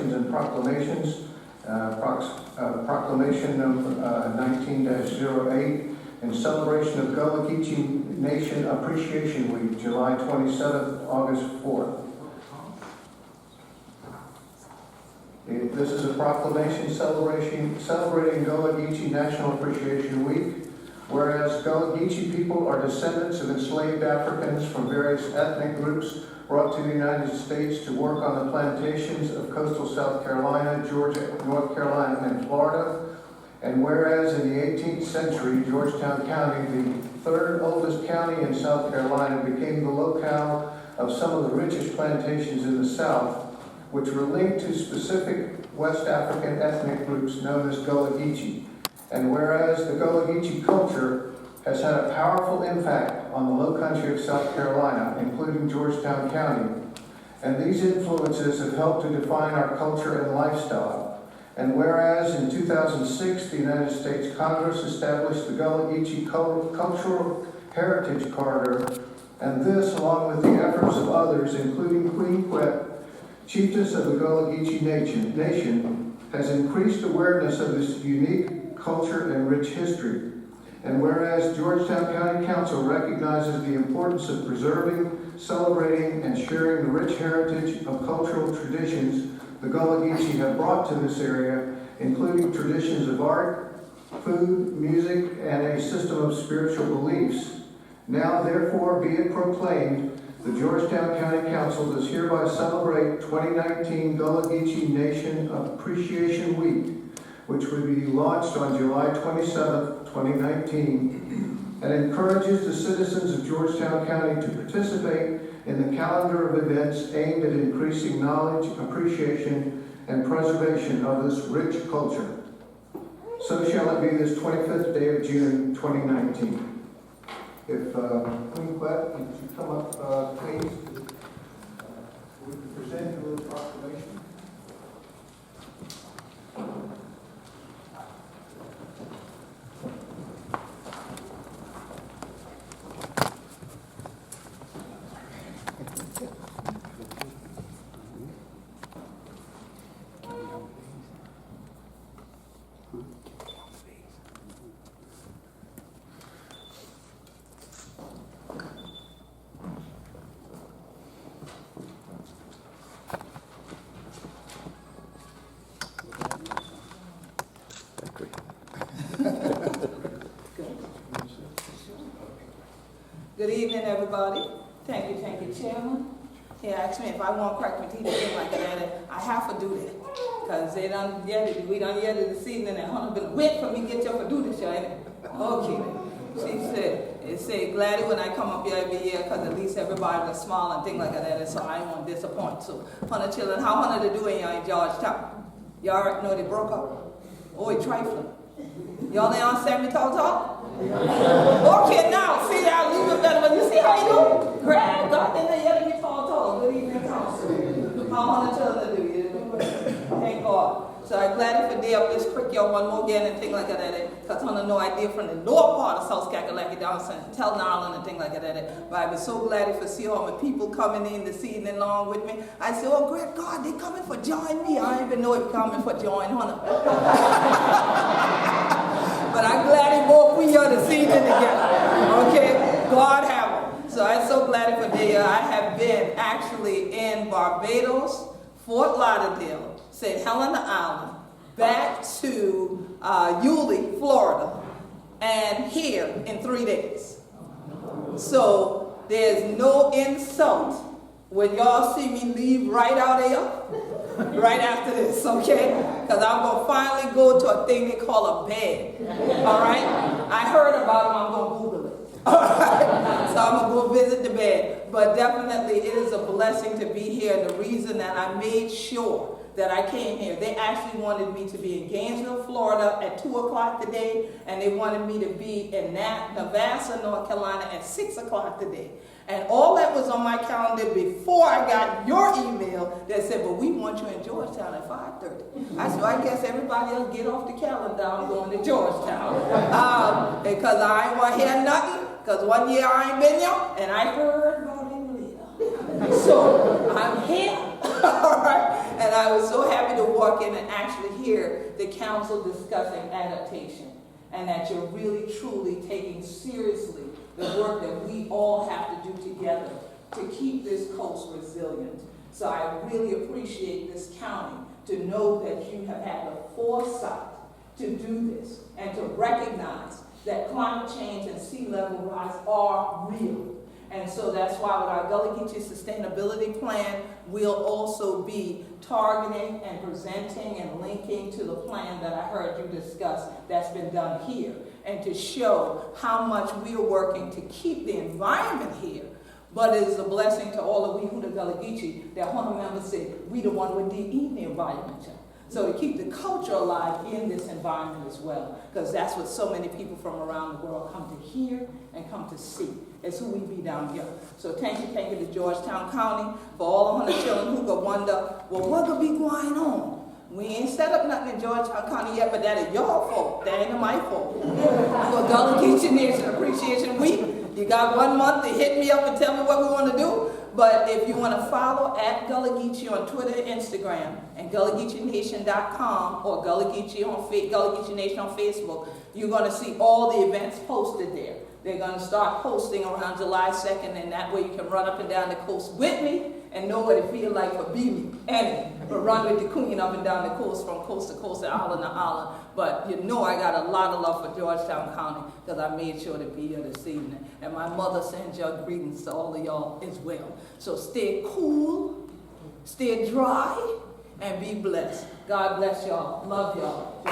celebrations and proclamations. Proclamation number 19-08 in celebration of Gullah Geechee Nation Appreciation Week, July 27th, August 4th. This is a proclamation celebrating Gullah Geechee National Appreciation Week. Whereas Gullah Geechee people are descendants of enslaved Africans from various ethnic groups brought to the United States to work on the plantations of coastal South Carolina, Georgia, North Carolina, and Florida. And whereas in the 18th century, Georgetown County, the third oldest county in South Carolina, became the locale of some of the richest plantations in the South, which were linked to specific West African ethnic groups known as Gullah Geechee. And whereas the Gullah Geechee culture has had a powerful impact on the low country of South Carolina, including Georgetown County, and these influences have helped to define our culture and lifestyle. And whereas in 2006, the United States Congress established the Gullah Geechee Cultural Heritage Charter, and this, along with the efforts of others, including Queen Quet, Chieftess of the Gullah Geechee Nation, has increased awareness of this unique culture and rich history. And whereas Georgetown County Council recognizes the importance of preserving, celebrating, and sharing the rich heritage of cultural traditions the Gullah Geechee have brought to this area, including traditions of art, food, music, and a system of spiritual beliefs. Now, therefore, be it proclaimed, the Georgetown County Council does hereby celebrate 2019 Gullah Geechee Nation Appreciation Week, which will be launched on July 27th, 2019, and encourages the citizens of Georgetown County to participate in the calendar of events aimed at increasing knowledge, appreciation, and preservation of this rich culture. So shall it be this 25th day of June, 2019. If Queen Quet, would you come up, please? We can present you with a proclamation. Good evening, everybody. Thank you, Chairman. He asked me if I want crack my teeth or anything like that, and I have to do that. Because we done yet it this evening, and Hunter been wait for me to get you for do this, y'all, ain't it? Okay. She said, Gladys, when I come up here every year, because at least everybody will smile and things like that, and so I ain't want to disappoint. So, Hunter children, how Hunter to doing y'all in Georgetown? Y'all already know they broke up? Oh, he trifling. Y'all ain't on Sammy Talk? Okay, now, see that a little bit better, but you see how you do? Grab, God, then they yell at me tall. Good evening, tall. How Hunter children do you? Thank God. So I'm glad if a day up this quick, y'all one more again and things like that. Because I have no idea from the lower part of South Kakalaki down to Telton Island and things like that. But I was so glad if I see all my people coming in this evening along with me. I said, oh, great God, they coming for join me. I don't even know if coming for join Hunter. But I'm glad he both we here this evening together. Okay? God have them. So I'm so glad for day. I have been actually in Barbados, Fort Lauderdale, St. Helena Island, back to Yulee, Florida, and here in 3 days. So there's no insult when y'all see me leave right out here, right after this, okay? Because I'm going to finally go to a thing they call a bed, all right? I heard about them, I'm going to Google it. All right, so I'm going to go visit the bed. But definitely it is a blessing to be here. And the reason that I made sure that I came here, they actually wanted me to be in Gainesville, Florida at 2 o'clock today. And they wanted me to be in Navassa, North Carolina at 6 o'clock today. And all that was on my calendar before I got your email that said, but we want you in Georgetown at 5:30. I said, well, I guess everybody else get off the calendar. I'm going to Georgetown. Because I ain't want to hear nothing. Because one year I ain't been there, and I heard about it later. So I'm here. All right. And I was so happy to walk in and actually hear the council discussing adaptation, and that you're really, truly taking seriously the work that we all have to do together to keep this coast resilient. So I really appreciate this county to know that you have had the foresight to do this and to recognize that climate change and sea level rise are real. And so that's why with our Gullah Geechee Sustainability Plan, we'll also be targeting and presenting and linking to the plan that I heard you discuss that's been done here, and to show how much we are working to keep the environment here. But it is a blessing to all of we who the Gullah Geechee that one members said, we the one with the eating the environment. So to keep the culture alive in this environment as well, because that's what so many people from around the world come to hear and come to see. It's who we be down here. So thank you to Georgetown County for all the 100 children who could wonder, well, what could be going on? We ain't set up nothing in Georgetown County yet, but that is your fault. That ain't my fault. For Gullah Geechee Nation Appreciation Week, you got 1 month to hit me up and tell me what we want to do. But if you want to follow at Gullah Geechee on Twitter and Instagram, and GullahGeecheeNation.com, or Gullah Geechee Gullah Geechee Nation on Facebook, you're going to see all the events posted there. They're going to start posting around July 2nd, and that way you can run up and down the coast with me and know what it feels like for me, but run with the queen up and down the coast from coast to coast and island to island. But you know I got a lot of love for Georgetown County because I made sure to be here this evening. And my mother sends your greetings to all of y'all as well. So stay cool, stay dry, and be blessed. God bless y'all. Love y'all.